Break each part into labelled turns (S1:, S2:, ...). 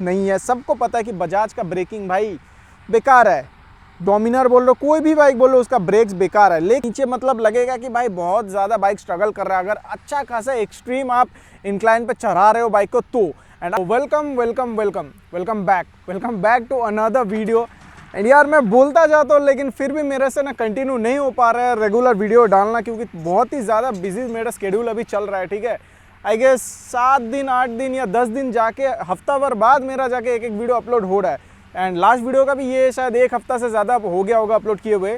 S1: नहीं है। सबको पता है कि बजाज का ब्रेकिंग भाई बेकार है। डोमिनर बोल लो, कोई भी बाइक बोल लो, उसका ब्रेक्स बेकार है। लेकिन नीचे मतलब लगेगा कि भाई बहुत ज़्यादा बाइक स्ट्रगल कर रहा है। अगर अच्छा खासा एक्सट्रीम आप इंक्लाइन पे चढ़ा रहे हो बाइक को तो। And welcome back to another video. And यार मैं बोलता जाता हूँ लेकिन फिर भी मेरे से ना कंटिन्यू नहीं हो पा रहा है रेगुलर वीडियो डालना, क्योंकि बहुत ही ज़्यादा बिजी मेरा शेड्यूल अभी चल रहा है। ठीक है, आई गेस 7 दिन 8 दिन या 10 दिन जाके हफ्ता भर बाद मेरा जाके एक वीडियो अपलोड हो रहा है। एंड लास्ट वीडियो का भी ये शायद एक हफ्ता से ज़्यादा हो गया होगा अपलोड किए हुए।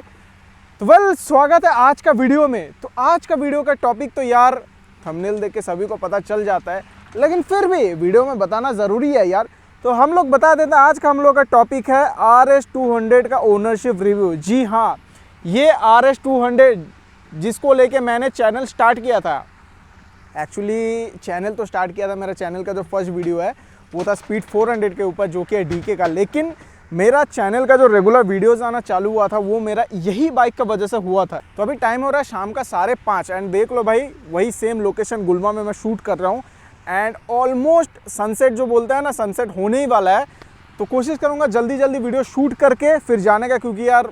S1: तो स्वागत है आज का वीडियो में। तो आज का वीडियो का टॉपिक तो यार थंबनेल देख के सभी को पता चल जाता है, लेकिन फिर भी वीडियो में बताना ज़रूरी है यार। तो हम लोग बता देते हैं, आज का हम लोग का टॉपिक है RS200 का ओनरशिप रिव्यू। जी हाँ, ये RS200 जिसको लेके मैंने चैनल स्टार्ट किया था। एक्चुअली चैनल तो स्टार्ट किया था, मेरा चैनल का जो फर्स्ट वीडियो है वो था स्पीड 400 के ऊपर, जो कि है DK का। लेकिन मेरा चैनल का जो रेगुलर वीडियोस आना चालू हुआ था वो मेरा यही बाइक का वजह से हुआ था। तो अभी टाइम हो रहा है शाम का 5:30 एंड देख लो भाई, वही सेम लोकेशन गुलमा में मैं शूट कर रहा हूँ। एंड ऑलमोस्ट सनसेट जो बोलता है ना, सनसेट होने ही वाला है। तो कोशिश करूँगा जल्दी जल्दी वीडियो शूट करके फिर जाने का, क्योंकि यार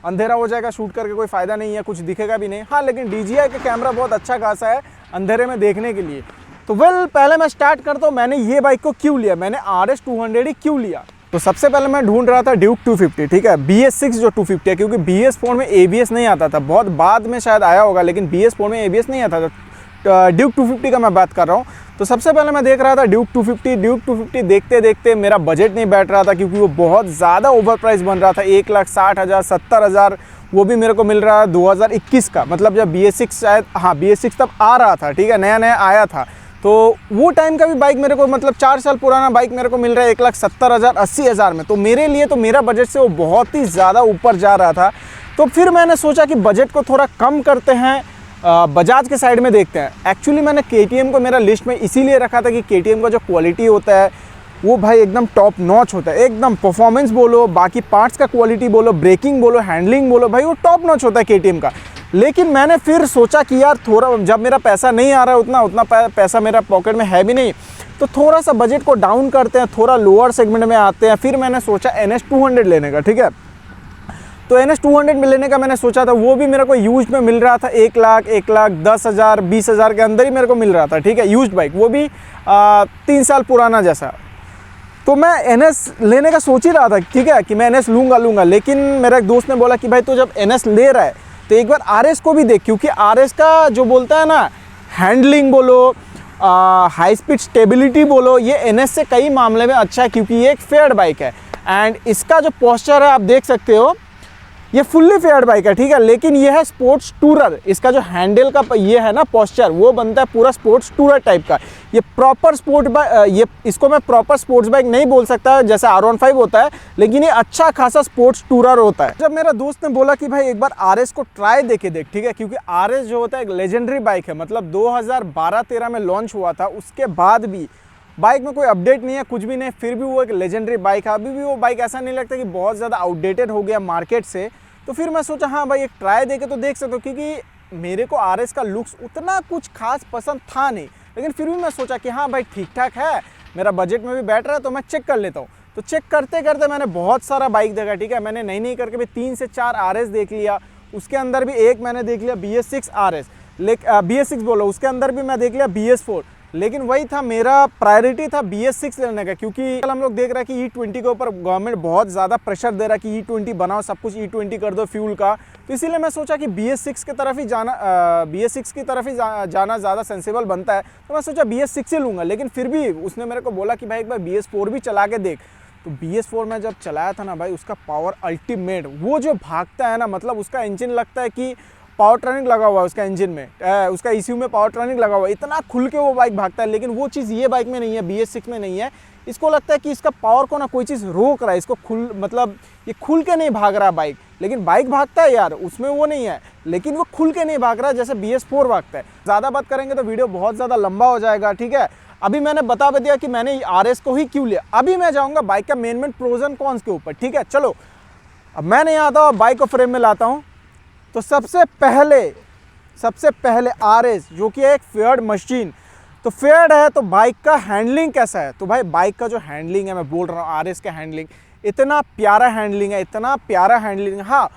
S1: अंधेरा हो जाएगा, शूट करके कोई फ़ायदा नहीं है, कुछ दिखेगा भी नहीं। हाँ, लेकिन DJI का कैमरा बहुत अच्छा खासा है अंधेरे में देखने के लिए। तो पहले मैं स्टार्ट करता हूँ, मैंने ये बाइक को क्यों लिया, मैंने RS200 ही क्यों लिया। तो सबसे पहले मैं ढूंढ रहा था ड्यूक 250, ठीक है, BS6 जो 250 है, क्योंकि BS4 में ABS नहीं आता था, बहुत बाद में शायद आया होगा, लेकिन BS4 में ABS नहीं आता था। ड्यूक 250 का मैं बात कर रहा हूँ। तो सबसे पहले मैं देख रहा था ड्यूक 250 देखते देखते मेरा बजट नहीं बैठ रहा था, क्योंकि वो बहुत ज़्यादा ओवर प्राइस बन रहा था। 1,60,000 70,000 वो भी मेरे को मिल रहा है 2021 का, मतलब जब BS6 शायद, हाँ BS6 तब आ रहा था, ठीक है, नया नया आया था। तो वो टाइम का भी बाइक मेरे को, मतलब 4 साल पुराना बाइक मेरे को मिल रहा है 1,70,000 80,000 में। तो मेरे लिए, तो मेरा बजट से वो बहुत ही ज़्यादा ऊपर जा रहा था। तो फिर मैंने सोचा कि बजट को थोड़ा कम करते हैं, बजाज के साइड में देखते हैं। एक्चुअली मैंने KTM को मेरा लिस्ट में इसीलिए रखा था कि KTM का जो क्वालिटी होता है वो भाई एकदम टॉप नॉच होता है। एकदम परफॉर्मेंस बोलो, बाकी पार्ट्स का क्वालिटी बोलो, ब्रेकिंग बोलो, हैंडलिंग बोलो, भाई वो टॉप नॉच होता है KTM का। लेकिन मैंने फिर सोचा कि यार थोड़ा, जब मेरा पैसा नहीं आ रहा है उतना पैसा मेरा पॉकेट में है भी नहीं, तो थोड़ा सा बजट को डाउन करते हैं, थोड़ा लोअर सेगमेंट में आते हैं। फिर मैंने सोचा NS200 लेने का, ठीक है। तो NS200 में लेने का मैंने सोचा था, वो भी मेरे को यूज्ड में मिल रहा था 1,10,000 20,000 के अंदर ही मेरे को मिल रहा था, ठीक है, यूज्ड बाइक, वो भी 3 साल पुराना जैसा। तो मैं NS लेने का सोच ही रहा था, ठीक है, कि मैं NS लूँगा। लेकिन मेरा एक दोस्त ने बोला कि भाई तो जब NS ले रहा है तो एक बार RS को भी देख, क्योंकि RS का जो बोलता है ना, हैंडलिंग बोलो, हाई स्पीड स्टेबिलिटी बोलो, ये NS से कई मामले में अच्छा है, क्योंकि ये एक फेयर्ड बाइक है। एंड इसका जो पोस्चर है आप देख सकते हो, ये फुल्ली फेयर्ड बाइक है, ठीक है, लेकिन ये है स्पोर्ट्स टूरर। इसका जो हैंडल का ये है ना पोस्चर, वो बनता है पूरा स्पोर्ट्स टूरर टाइप का। ये प्रॉपर स्पोर्ट बाइक, ये इसको मैं प्रॉपर स्पोर्ट्स बाइक नहीं बोल सकता जैसा R15 होता है, लेकिन ये अच्छा खासा स्पोर्ट्स टूरर होता है। जब मेरा दोस्त ने बोला कि भाई एक बार RS को ट्राई देके देख, ठीक है, क्योंकि RS जो होता है एक लेजेंडरी बाइक है, मतलब 2012-13 में लॉन्च हुआ था, उसके बाद भी बाइक में कोई अपडेट नहीं है, कुछ भी नहीं, फिर भी वो एक लेजेंडरी बाइक है। अभी भी वो बाइक ऐसा नहीं लगता कि बहुत ज़्यादा आउटडेटेड हो गया मार्केट से। तो फिर मैं सोचा हाँ भाई एक ट्राई देके तो देख सकते हो, क्योंकि मेरे को RS का लुक्स उतना कुछ खास पसंद था नहीं, लेकिन फिर भी मैं सोचा कि हाँ भाई ठीक ठाक है, मेरा बजट में भी बैठ रहा है, तो मैं चेक कर लेता हूँ। तो चेक करते करते मैंने बहुत सारा बाइक देखा, ठीक है, मैंने नई करके भी 3 से 4 RS देख लिया। उसके अंदर भी एक मैंने देख लिया BS6 RS, BS6 बोलो, उसके अंदर भी मैं देख लिया BS4। लेकिन वही था, मेरा प्रायोरिटी था BS6 लेने का, क्योंकि हम लोग देख रहे हैं कि E20 के ऊपर गवर्नमेंट बहुत ज़्यादा प्रेशर दे रहा है कि E20 बनाओ, सब कुछ E20 कर दो फ्यूल का। तो इसीलिए मैं सोचा कि BS6 की तरफ ही जाना ज़्यादा सेंसिबल बनता है। तो मैं सोचा BS6 ही लूँगा। लेकिन फिर भी उसने मेरे को बोला कि भाई एक बार BS4 भी चला के देख। तो BS4 में जब चलाया था ना भाई, उसका पावर अल्टीमेट, वो जो भागता है ना, मतलब उसका इंजन लगता है कि पावर ट्रेनिंग लगा हुआ है उसका इंजन में, उसका ECU में पावर ट्रेनिंग लगा हुआ है, इतना खुल के वो बाइक भागता है। लेकिन वो चीज़ ये बाइक में नहीं है, BS6 में नहीं है। इसको लगता है कि इसका पावर को ना कोई चीज़ रोक रहा है, इसको मतलब ये खुल के नहीं भाग रहा बाइक। लेकिन बाइक भागता है यार, उसमें वो नहीं है, लेकिन वो खुल के नहीं भाग रहा है जैसे BS4 भागता है। ज़्यादा बात करेंगे तो वीडियो बहुत ज़्यादा लंबा हो जाएगा, ठीक है। अभी मैंने बता दिया कि मैंने RS को ही क्यों लिया। अभी मैं जाऊँगा बाइक का मेन प्रोज एंड कॉन्स के ऊपर, ठीक है। चलो अब मैं नहीं आता हूँ, बाइक को फ्रेम में लाता हूँ। तो सबसे पहले RS जो कि एक फेयर्ड मशीन, तो फेयर्ड है। तो बाइक का हैंडलिंग कैसा है? तो भाई बाइक का जो हैंडलिंग है, मैं बोल रहा हूँ आरएस का हैंडलिंग, इतना प्यारा हैंडलिंग है, इतना प्यारा हैंडलिंग। हाँ,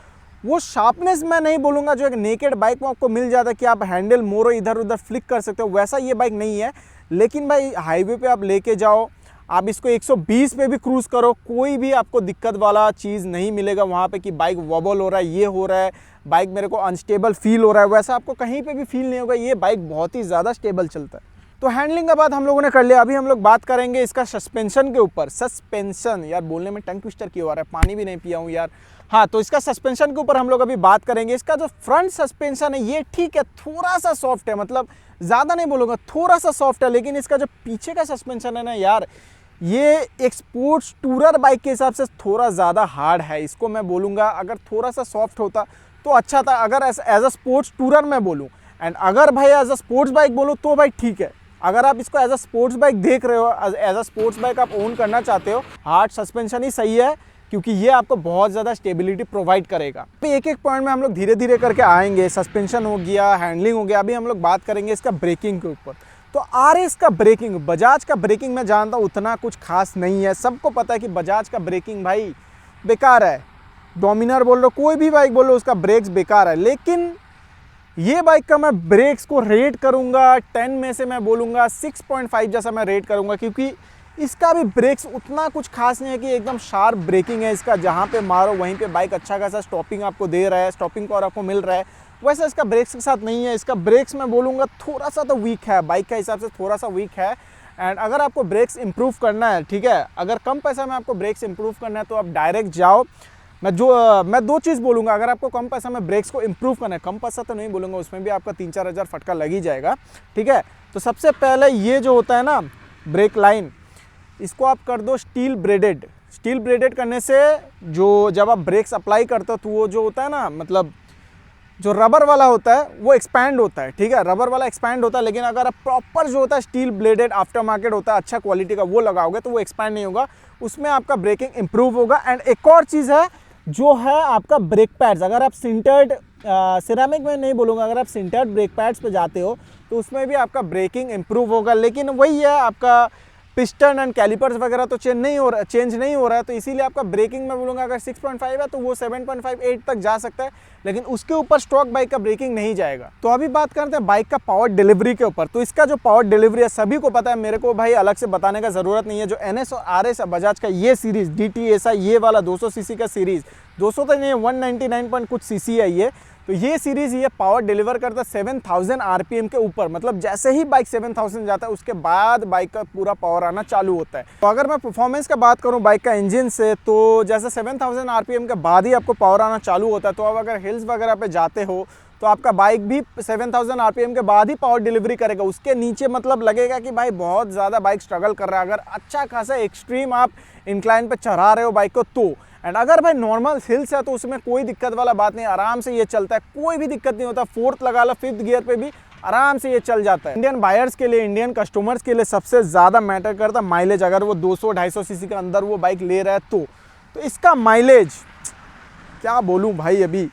S1: वो शार्पनेस मैं नहीं बोलूँगा जो एक नेकेड बाइक में आपको मिल जाता है कि आप हैंडल मोड़ो इधर उधर फ्लिक कर सकते हो, वैसा ये बाइक नहीं है। लेकिन भाई हाईवे पे आप लेके जाओ, आप इसको 120 पे भी क्रूज़ करो, कोई भी आपको दिक्कत वाला चीज़ नहीं मिलेगा वहाँ पे कि बाइक वॉबल हो रहा है, ये हो रहा है, बाइक मेरे को अनस्टेबल फील हो रहा है, वैसा आपको कहीं पे भी फील नहीं होगा। ये बाइक बहुत ही ज़्यादा स्टेबल चलता है। तो हैंडलिंग का बात हम लोगों ने कर लिया। अभी हम लोग बात करेंगे इसका सस्पेंशन के ऊपर। सस्पेंशन, यार बोलने में टंग ट्विस्टर क्यों आ रहा है, पानी भी नहीं पिया हूँ यार। हाँ, तो इसका सस्पेंशन के ऊपर हम लोग अभी बात करेंगे। इसका जो फ्रंट सस्पेंशन है ये ठीक है, थोड़ा सा सॉफ्ट है, मतलब ज़्यादा नहीं बोलूँगा, थोड़ा सा सॉफ्ट है। लेकिन इसका जो पीछे का सस्पेंशन है ना यार, ये एक स्पोर्ट्स टूरर बाइक के हिसाब से थोड़ा ज़्यादा हार्ड है। इसको मैं बोलूँगा अगर थोड़ा सा सॉफ्ट होता तो अच्छा था, अगर एज अ स्पोर्ट्स टूरर मैं बोलूँ। एंड अगर भाई एज अ स्पोर्ट्स बाइक बोलूँ तो भाई ठीक है। अगर आप इसको एज अ स्पोर्ट्स बाइक देख रहे हो, एज अ स्पोर्ट्स बाइक आप ओन करना चाहते हो, हार्ड सस्पेंशन ही सही है, क्योंकि ये आपको बहुत ज़्यादा स्टेबिलिटी प्रोवाइड करेगा। अभी एक एक पॉइंट में हम लोग धीरे धीरे करके आएंगे। सस्पेंशन हो गया, हैंडलिंग हो गया, अभी हम लोग बात करेंगे इसका ब्रेकिंग के ऊपर। तो आरएस का ब्रेकिंग, बजाज का ब्रेकिंग मैं जानता हूँ उतना कुछ खास नहीं है। सबको पता है कि बजाज का ब्रेकिंग भाई बेकार है। डोमिनार बोल लो, कोई भी बाइक बोल लो, उसका ब्रेक्स बेकार है। लेकिन ये बाइक का मैं ब्रेक्स को रेट करूंगा 10 में से मैं बोलूँगा 6.5 जैसा मैं रेट करूंगा, क्योंकि इसका भी ब्रेक्स उतना कुछ खास नहीं है कि एकदम शार्प ब्रेकिंग है इसका, जहाँ पे मारो वहीं पे बाइक अच्छा खासा स्टॉपिंग आपको दे रहा है, स्टॉपिंग पावर आपको मिल रहा है। वैसा इसका ब्रेक्स के साथ नहीं है। इसका ब्रेक्स मैं बोलूँगा थोड़ा सा तो वीक है, बाइक के हिसाब से थोड़ा सा वीक है। एंड अगर आपको ब्रेक्स इंप्रूव करना है, ठीक है, अगर कम पैसा में आपको ब्रेक्स इंप्रूव करना है तो आप डायरेक्ट जाओ। मैं दो चीज़ बोलूँगा। अगर आपको कम पैसा में ब्रेक्स को इंप्रूव करना है, कम पैसा तो नहीं बोलूँगा, उसमें भी आपका 3-4 हज़ार फटका लग ही जाएगा, ठीक है। तो सबसे पहले ये जो होता है ना ब्रेक लाइन, इसको आप कर दो स्टील ब्रेडेड। स्टील ब्रेडेड करने से जो जब आप ब्रेक्स अप्लाई करते हो तो वो जो होता है ना, मतलब जो रबर वाला होता है वो एक्सपैंड होता है, ठीक है, रबर वाला एक्सपैंड होता है। लेकिन अगर आप प्रॉपर जो होता है स्टील ब्लेडेड आफ्टर मार्केट होता है अच्छा क्वालिटी का, वो लगाओगे तो वो एक्सपैंड नहीं होगा, उसमें आपका ब्रेकिंग इंप्रूव होगा। एंड एक और चीज़ है जो है आपका ब्रेक पैड्स। अगर आप सिंटर्ड, सिरेमिक में नहीं बोलूँगा, अगर आप सिंटर्ड ब्रेक पैड्स पे जाते हो तो उसमें भी आपका ब्रेकिंग इंप्रूव होगा। लेकिन वही है, आपका पिस्टन एंड कैलिपर्स वगैरह तो चेंज नहीं हो रहा है, तो इसीलिए आपका ब्रेकिंग मैं बोलूँगा अगर 6.5 है तो वो 7.58 तक जा सकता है, लेकिन उसके ऊपर स्टॉक बाइक का ब्रेकिंग नहीं जाएगा। तो अभी बात करते हैं बाइक का पावर डिलीवरी के ऊपर। तो इसका जो पावर डिलीवरी है सभी को पता है, मेरे को भाई अलग से बताने का ज़रूरत नहीं है। जो NS और RS है बजाज का, ये सीरीज़ DTSI, ये वाला 200 सीसी का सीरीज़, 200 तो नहीं है, 199 पॉइंट कुछ सीसी है ये। तो ये सीरीज़ ये पावर डिलीवर करता है 7000 RPM के ऊपर, मतलब जैसे ही बाइक 7000 जाता है उसके बाद बाइक का पूरा पावर आना चालू होता है। तो अगर मैं परफॉर्मेंस का बात करूं बाइक का इंजन से, तो जैसे 7000 RPM के बाद ही आपको पावर आना चालू होता है। तो अब अगर हिल्स वगैरह पे जाते हो तो आपका बाइक भी 7000 RPM के बाद ही पावर डिलीवरी करेगा। उसके नीचे मतलब लगेगा कि भाई बहुत ज़्यादा बाइक स्ट्रगल कर रहा है। अगर अच्छा खासा एक्सट्रीम आप इंक्लाइन पे चढ़ा रहे हो बाइक को तो। एंड अगर भाई नॉर्मल हिल्स है तो उसमें कोई दिक्कत वाला बात नहीं, आराम से ये चलता है, कोई भी दिक्कत नहीं होता। 4th लगा लो, 5th गियर पे भी आराम से ये चल जाता है। इंडियन बायर्स के लिए, इंडियन कस्टमर्स के लिए सबसे ज़्यादा मैटर करता है माइलेज। अगर वो 200-250 सीसी के अंदर वो बाइक ले रहा है तो इसका माइलेज क्या बोलूँ भाई, अभी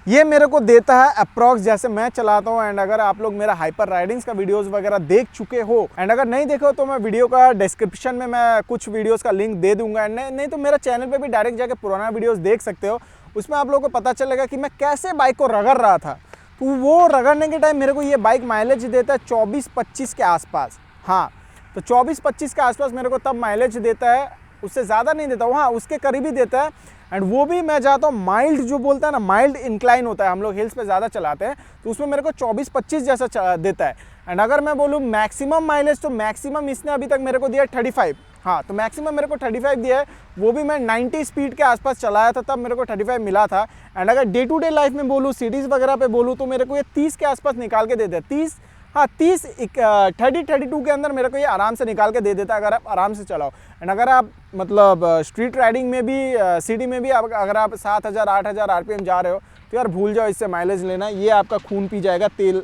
S1: ये मेरे को देता है अप्रॉक्स, जैसे मैं चलाता हूँ। एंड अगर आप लोग मेरा हाइपर राइडिंग्स का वीडियोस वगैरह देख चुके हो, एंड अगर नहीं देखो तो मैं वीडियो का डिस्क्रिप्शन में मैं कुछ वीडियोस का लिंक दे दूंगा। एंड नहीं तो मेरा चैनल पे भी डायरेक्ट जाके पुराना वीडियोस देख सकते हो, उसमें आप लोगों को पता चलेगा कि मैं कैसे बाइक को रगड़ रहा था। तो वो रगड़ने के टाइम मेरे को ये बाइक माइलेज देता है 24-25 के आसपास। हाँ, तो 24-25 के आसपास मेरे को तब माइलेज देता है, उससे ज़्यादा नहीं देता, हाँ उसके करीब ही देता है। एंड वो भी मैं चाहता हूँ माइल्ड, जो बोलता है ना माइल्ड इंक्लाइन होता है, हम लोग हिल्स पे ज़्यादा चलाते हैं तो उसमें मेरे को 24-25 जैसा देता है। एंड अगर मैं बोलूँ मैक्सिमम माइलेज, तो मैक्सिमम इसने अभी तक मेरे को दिया 35। हाँ, तो मैक्सिमम मेरे को 35 दिया है, वो भी मैं 90 स्पीड के आसपास चलाया था तब मेरे को 35 मिला था। एंड अगर डे टू डे लाइफ में बोलूँ, सिटीज़ वगैरह पे बोलूँ, तो मेरे को ये 30 के आसपास निकाल के दे दे। 30, हाँ 30-32 के अंदर मेरे को ये आराम से निकाल के दे देता है अगर आप आराम से चलाओ। एंड अगर आप मतलब स्ट्रीट राइडिंग में भी, सिटी में भी अगर आप 7000-8000 RPM जा रहे हो तो यार भूल जाओ इससे माइलेज लेना, ये आपका खून पी जाएगा, तेल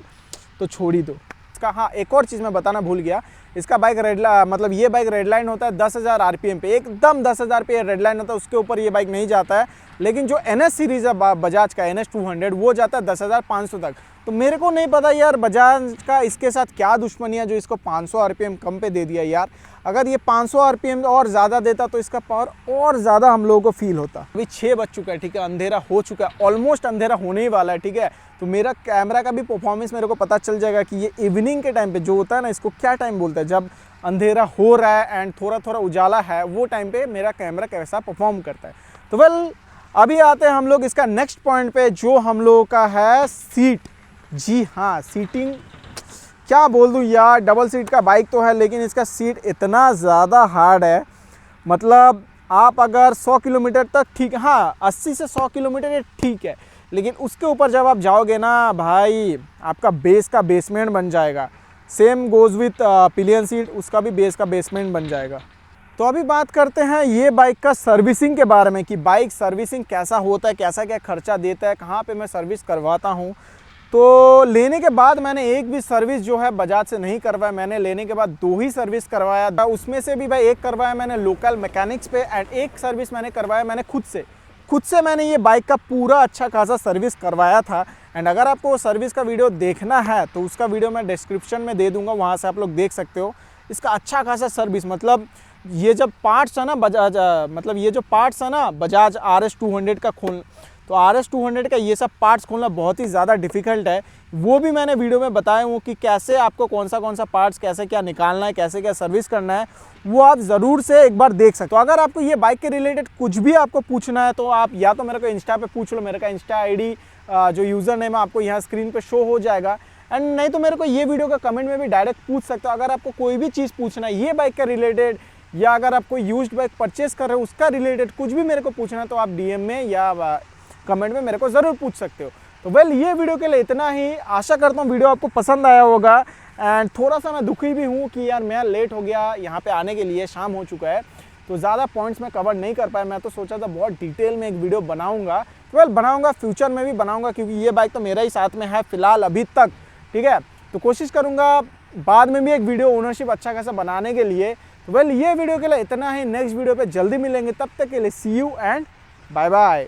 S1: तो छोड़ ही दो इसका। हाँ, एक और चीज़ मैं बताना भूल गया, इसका बाइक मतलब ये बाइक रेडलाइन होता है 10,000 RPM पे, एकदम 10,000 पे रेडलाइन होता है, उसके ऊपर ये बाइक नहीं जाता है। लेकिन जो NS सीरीज़ है बजाज का NS 200 वो जाता है 10,500 तक। तो मेरे को नहीं पता यार बजाज का इसके साथ क्या दुश्मनी है जो इसको 500 आरपीएम कम पे दे दिया यार। अगर ये 500 आरपीएम और ज़्यादा देता तो इसका पावर और ज़्यादा हम लोगों को फील होता। अभी 6 बज चुका है, ठीक है, अंधेरा हो चुका है, ऑलमोस्ट अंधेरा होने ही वाला है, ठीक है। तो मेरा कैमरा का भी परफॉर्मेंस मेरे को पता चल जाएगा कि ये इवनिंग के टाइम पे जो होता है ना, इसको क्या टाइम बोलते हैं, जब अंधेरा हो रहा है एंड थोड़ा थोड़ा उजाला है, वो टाइम पे मेरा कैमरा कैसा परफॉर्म करता है। तो वेल अभी आते हैं हम लोग इसका नेक्स्ट पॉइंट पे, जो हम लोगों का है सीट। जी हाँ, सीटिंग क्या बोल दूँ यार, डबल सीट का बाइक तो है लेकिन इसका सीट इतना ज़्यादा हार्ड है, मतलब आप अगर 100 किलोमीटर तक ठीक, हाँ 80 से 100 किलोमीटर ये ठीक है, लेकिन उसके ऊपर जब आप जाओगे ना भाई, आपका बेस का बेसमेंट बन जाएगा। Same goes with pillion seat, उसका भी बेस का बेसमेंट बन जाएगा। तो अभी बात करते हैं ये बाइक का सर्विसिंग के बारे में कि बाइक सर्विसिंग कैसा होता है, कैसा क्या खर्चा देता है, कहाँ पे मैं सर्विस करवाता हूँ। तो लेने के बाद मैंने एक भी सर्विस जो है बजाज से नहीं करवाया, मैंने लेने के बाद 2 ही सर्विस करवाया। उसमें से भी भाई एक करवाया मैंने लोकल मैकेनिक्स पे एंड एक सर्विस मैंने करवाया मैंने खुद से मैंने ये बाइक का पूरा अच्छा खासा सर्विस करवाया था। एंड अगर आपको वो सर्विस का वीडियो देखना है तो उसका वीडियो मैं डिस्क्रिप्शन में दे दूंगा, वहाँ से आप लोग देख सकते हो। इसका अच्छा खासा सर्विस, मतलब ये जब पार्ट्स है ना बजाज, मतलब ये जो पार्ट्स है ना बजाज RS 200 का खोल, तो RS 200 का ये सब पार्ट्स खोलना बहुत ही ज़्यादा डिफ़िकल्ट है। वो भी मैंने वीडियो में बताया हूँ कि कैसे आपको कौन सा पार्ट्स कैसे क्या निकालना है, कैसे क्या सर्विस करना है, वो आप ज़रूर से एक बार देख सकते हो। अगर आपको ये बाइक के रिलेटेड कुछ भी आपको पूछना है तो आप या तो मेरे को इंस्टा पे पूछ लो, मेरे का इंस्टा ID जो यूज़र नेम है आपको यहाँ स्क्रीन पे शो हो जाएगा। एंड नहीं तो मेरे को ये वीडियो का कमेंट में भी डायरेक्ट पूछ सकते हो। अगर आपको कोई भी चीज़ पूछना है ये बाइक का रिलेटेड, या अगर आप कोई यूज्ड बाइक परचेस कर रहे हो उसका रिलेटेड कुछ भी मेरे को पूछना है तो आप DM में या कमेंट में मेरे को ज़रूर पूछ सकते हो। तो वेल ये वीडियो के लिए इतना ही। आशा करता हूँ वीडियो आपको पसंद आया होगा। एंड थोड़ा सा मैं दुखी भी हूँ कि यार मैं लेट हो गया यहाँ पे आने के लिए, शाम हो चुका है, तो ज़्यादा पॉइंट्स मैं कवर नहीं कर पाया। मैं तो सोचा था बहुत डिटेल में एक वीडियो बनाऊँगा, तो वेल बनाऊँगा, फ्यूचर में भी बनाऊँगा, क्योंकि ये बाइक तो मेरा ही साथ में है फ़िलहाल अभी तक, ठीक है। तो कोशिश करूँगा बाद में भी एक वीडियो ओनरशिप अच्छा खासा बनाने के लिए। तो वेल ये वीडियो के लिए इतना ही। नेक्स्ट वीडियो पे जल्दी मिलेंगे, तब तक के लिए सी यू एंड बाय बाय।